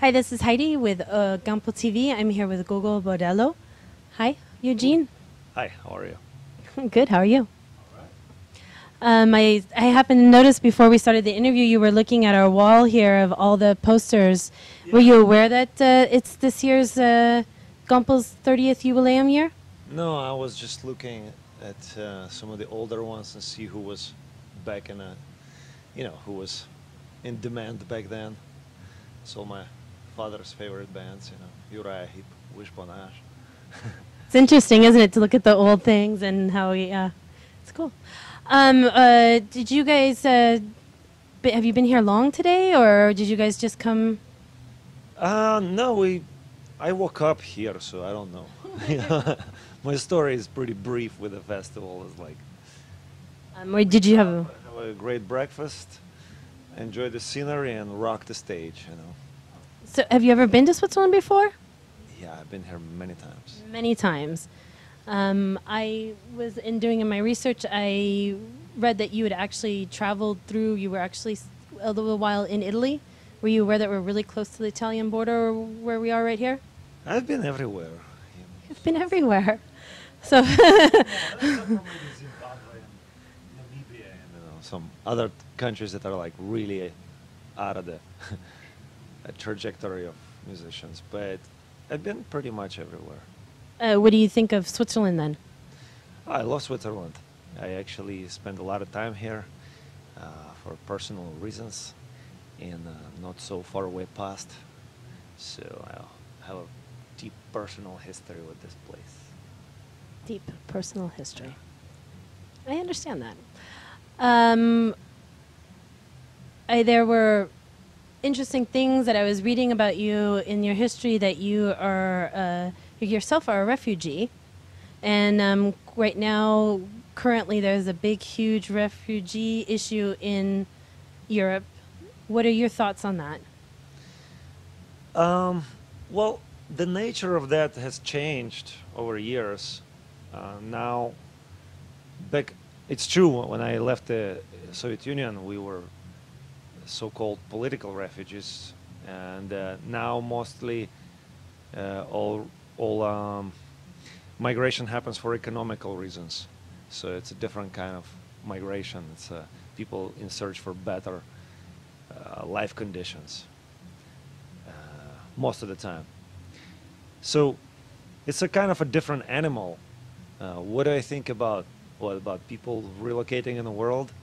Hi, this is Heidi with Gampel TV. I'm here with Gogol Bordello. Hi, Eugene. Hi, how are you? Good, how are you? I happened to notice before we started the interview you were looking at our wall here of all the posters. Yeah. Were you aware that it's this year's Gampel's 30th jubileum year? No, I was just looking at some of the older ones and see who was back in who was in demand back then. So my father's favorite bands, Uriah Heep, Wishbone Ash. It's interesting, isn't it, to look at the old things and how it's cool. Did you guys, have you been here long today, or did you guys just come? No, I woke up here, so I don't know. My story is pretty brief with the festival. It's like, Or did you have have a great breakfast, enjoy the scenery, and rock the stage, So have you ever been to Switzerland before? Yeah, I've been here many times. Many times. I was in my research, I read that you had actually traveled through, you were actually a little while in Italy. Were you aware that we're really close to the Italian border where we are right here? I've been everywhere. You've been everywhere. So some other countries that are like really out of the trajectory of musicians, but I've been pretty much everywhere. what do you think of Switzerland then? I love Switzerland. I actually spend a lot of time here for personal reasons in not so far away past. So I have a deep personal history with this place. Deep personal history. I understand that. There were interesting things that I was reading about you in your history, that you are you yourself are a refugee, and right now, currently, there's a big, huge refugee issue in Europe. What are your thoughts on that? Well, the nature of that has changed over years. Now, it's true, when I left the Soviet Union, we were so-called political refugees, and now mostly all migration happens for economical reasons. So it's a different kind of migration. It's people in search for better life conditions most of the time. So it's a kind of a different animal. What do I think about people relocating in the world?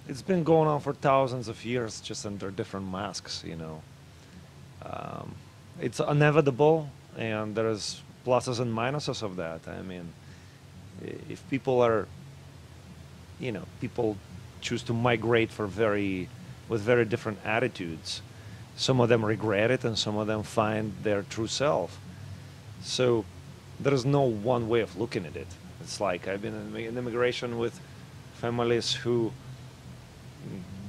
It's been going on for thousands of years, just under different masks, It's inevitable, and there's pluses and minuses of that. I mean, if people are, people choose to migrate with very different attitudes. Some of them regret it, and some of them find their true self. So there is no one way of looking at it. It's like I've been in immigration with families who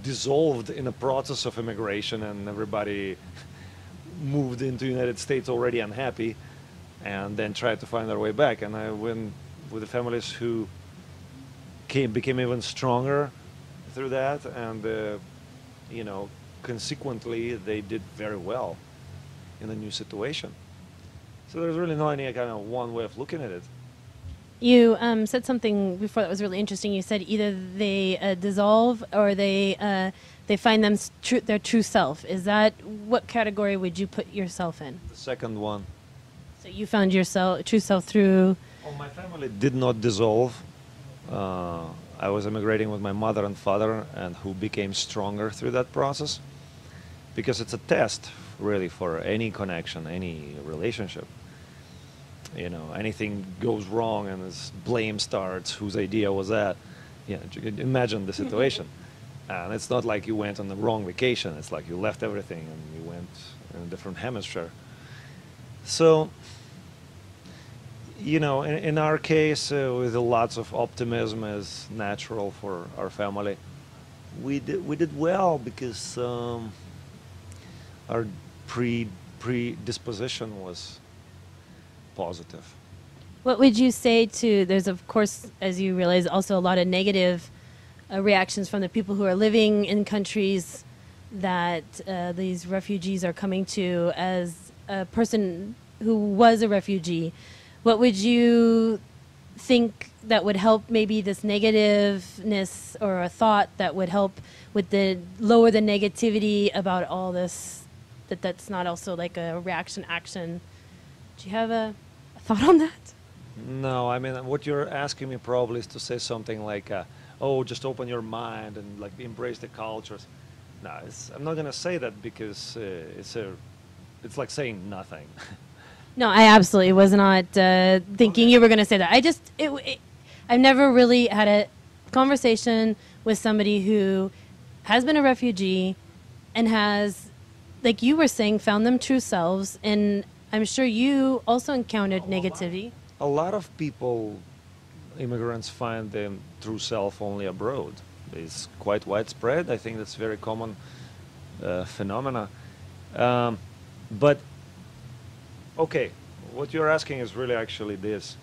dissolved in the process of immigration, and everybody moved into the United States already unhappy, and then tried to find their way back. And I went with the families who became even stronger through that, and consequently they did very well in the new situation. So there's really not any kind of one way of looking at it. You said something before that was really interesting. You said either they dissolve or they find their true self. Is that, what category would you put yourself in? The second one. So you found true self through... Well, my family did not dissolve. I was immigrating with my mother and father, and who became stronger through that process, because it's a test really for any connection, any relationship. Anything goes wrong and this blame starts. Whose idea was that? Imagine the situation. And it's not like you went on the wrong vacation. It's like you left everything and you went in a different hemisphere. So, in our case, with lots of optimism as natural for our family, we did well because our predisposition was positive. What would you say to, there's of course, as you realize, also a lot of negative reactions from the people who are living in countries that these refugees are coming to as a person who was a refugee, what would you think that would help maybe this negativeness, or a thought that would help with the lower the negativity about all this, that's not also like a reaction action? Do you have a thought on that? No, I mean, what you're asking me probably is to say something like, oh, just open your mind and like embrace the cultures. No, I'm not gonna say that, because it's like saying nothing. No, I absolutely was not thinking you were going to say that. I've never really had a conversation with somebody who has been a refugee and has, like you were saying, found them true selves. And I'm sure you also encountered negativity. A lot of people, immigrants, find them true self only abroad. It's quite widespread. I think that's a very common phenomena. But okay, what you're asking is really actually this.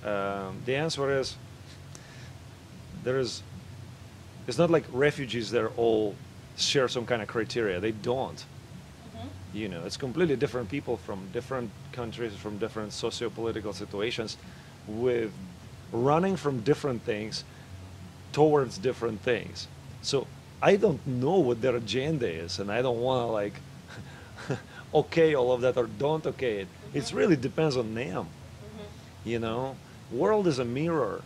The answer is, it's not like refugees, they're all share some kind of criteria. They don't. You know, it's completely different people from different countries, from different socio-political situations, with running from different things towards different things. So I don't know what their agenda is, and I don't want to like okay all of that or don't okay it. It really depends on them. You know, world is a mirror,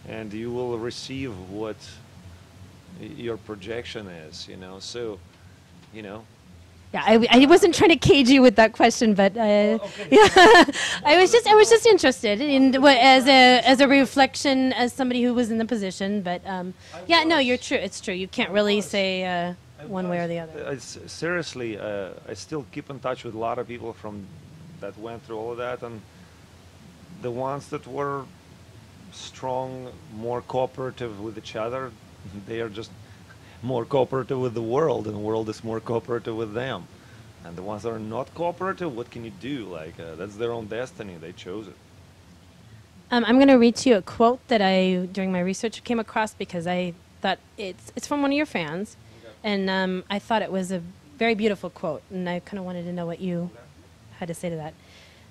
and you will receive what your projection is. You know, so you know. Yeah, I wasn't trying to cage you with that question, but yeah, I was just interested in what, as a reflection, as somebody who was in the position. But yeah, no, you're true. It's true. You can't really say one way or the other. Seriously, I still keep in touch with a lot of people from that went through all of that, and the ones that were strong, more cooperative with each other, they are just more cooperative with the world, and the world is more cooperative with them. And the ones that are not cooperative, what can you do? Like, that's their own destiny. They chose it. I'm going to read to you a quote that I, during my research, came across, because I thought it's from one of your fans, and I thought it was a very beautiful quote, and I kind of wanted to know what you had to say to that.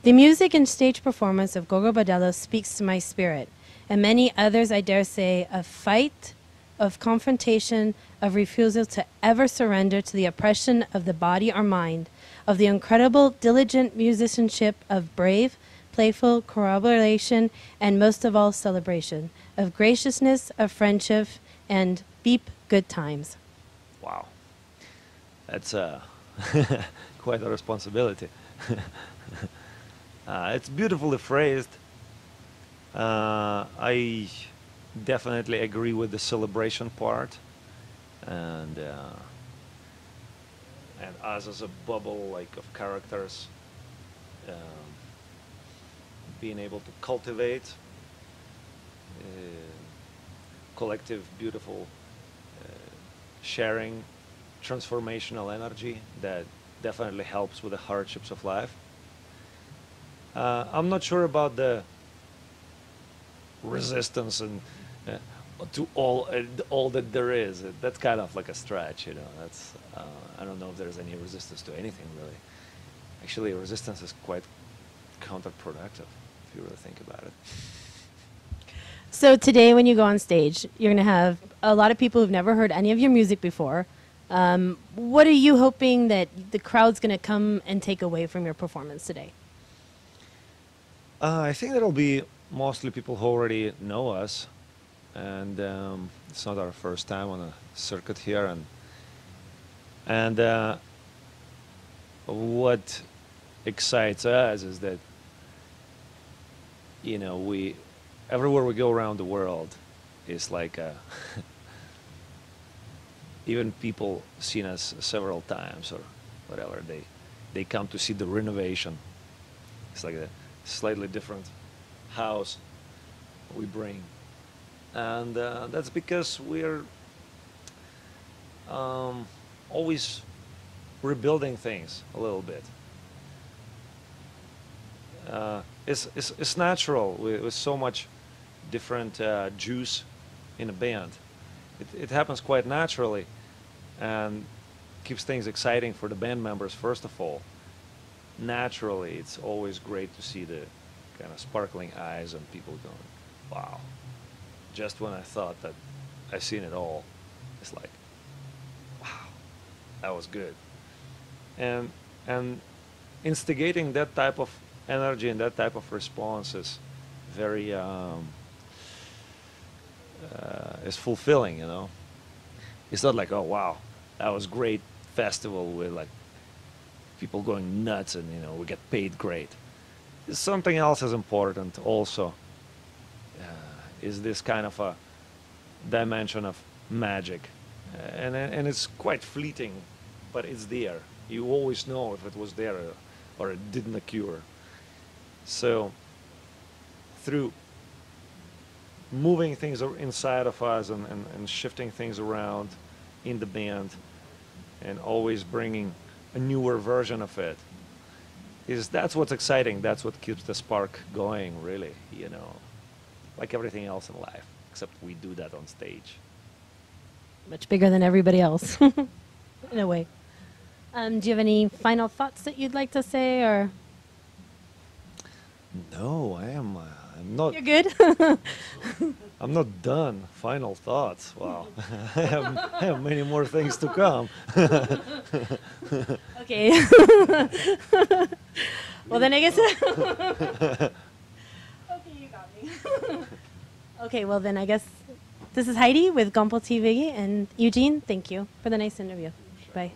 The music and stage performance of Gogol Bordello speaks to my spirit, and many others, I dare say, of fight, of confrontation, of refusal to ever surrender to the oppression of the body or mind, of the incredible, diligent musicianship of brave, playful corroboration, and most of all, celebration, of graciousness, of friendship, and beep good times. Wow. That's quite a responsibility. It's beautifully phrased. I definitely agree with the celebration part, and us as a bubble like of characters, being able to cultivate collective, beautiful, sharing, transformational energy that definitely helps with the hardships of life. I'm not sure about the resistance and to all that there is. That's kind of like a stretch, you know. That's I don't know if there's any resistance to anything really. Actually, resistance is quite counterproductive if you really think about it. So today, when you go on stage, you're going to have a lot of people who've never heard any of your music before. What are you hoping that the crowd's going to come and take away from your performance today? I think that'll be mostly people who already know us, and it's not our first time on a circuit here. And what excites us is that, you know, everywhere we go around the world is like even people seen us several times or whatever, they come to see the renovation. It's like a slightly different house we bring, and that's because we're always rebuilding things a little bit. It's natural with so much different juice in a band. It happens quite naturally, and keeps things exciting for the band members, first of all. Naturally, it's always great to see the kind of sparkling eyes and people going, wow. Just when I thought that I've seen it all, it's like, wow, that was good. And instigating that type of energy and that type of response is very is fulfilling, you know. It's not like, oh wow, that was great festival with like people going nuts and you know we get paid great. Something else is important also. Is this kind of a dimension of magic, and it's quite fleeting, but it's there. You always know if it was there or it didn't occur. So through moving things inside of us and shifting things around in the band and always bringing a newer version of it, that's what's exciting. That's what keeps the spark going, really, you know, like everything else in life, except we do that on stage. Much bigger than everybody else, in a way. Do you have any final thoughts that you'd like to say, or? No, I'm not. You're good? I'm not done. Final thoughts. Wow. I have many more things to come. Okay. Well, then I guess. Okay, you got me. Okay, well, then I guess this is Heidi with Gampel TV, and Eugene, thank you for the nice interview. Bye.